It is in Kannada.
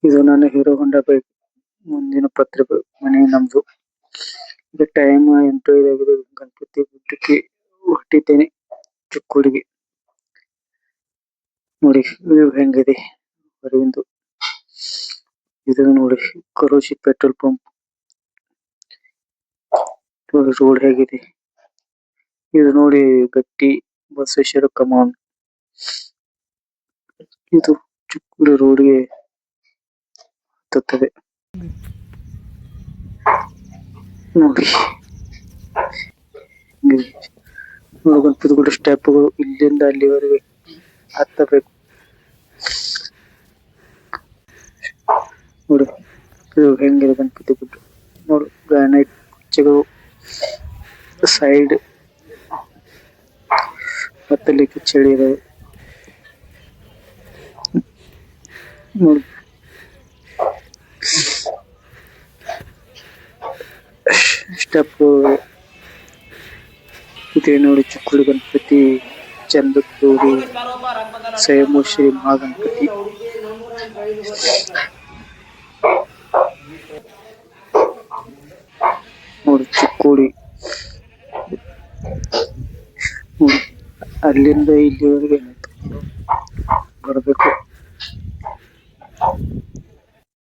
ಇದು ನನ್ನ ಹೀರೋ ಹೊಂಡಾ ಬೈಕ್ ಮುಂದಿನ ಪತ್ರಿಕೆ ಮನೆ ನಮ್ದು. ಈಗ ಟೈಮ್ 8:05 ಗಣಪತಿ ಗುಡ್ಡಕ್ಕೆ ಹೊರಟಿದ್ದೇನೆ ಚಿಕ್ಕೋಡಿಗೆ. ನೋಡಿ ವ್ಯೂ ಹೆಂಗಿದೆ ಹೊರಗಿಂದು. ಇದು ನೋಡಿ ಕರೋಶಿ ಪೆಟ್ರೋಲ್ ಪಂಪ್. ರೋಡ್ ಹೇಗಿದೆ. ಇದು ನೋಡಿ ಗಟ್ಟಿ ಬಸವೇಶ್ವರ ಕಮಾನ್. ಇದು ಚಿಕ್ಕೋಡಿ ರೋಡ್ಗೆ ಹತ್ತುತ್ತದೆ ನೋಡಿ. ಗಣಪತಿ ಗುಡ್ಡ ಸ್ಟೆಪ್ಗಳು ಇಲ್ಲಿಂದ ಅಲ್ಲಿವರೆಗೆ ಹತ್ತಬೇಕು ನೋಡಿ. ಇದು ಹೆಂಗಿದೆ ಗಣಪತಿ ಗುಡ್ಡ ನೋಡಿ. ಗ್ರಾನೈಟ್ ಕುರ್ಚಿಗಳು ಸೈಡ್ ಹತ್ತಲಿಕ್ಕೆ ಚಳಿ ಇದಾವೆ ನೋಡಿ. ಸ್ಟೆಪ್ ಇದೆ ನೋಡಿ. ಚಿಕ್ಕೋಡಿ ಗಣಪತಿ ಚಂದತ್ತೂರು ಸ್ವಯಂಶ್ರೀ ಮಹಾಗಣಪತಿ ನೋಡಿ. ಚಿಕ್ಕೋಡಿ ಅಲ್ಲಿಂದ ಇಲ್ಲಿವರೆಗೆ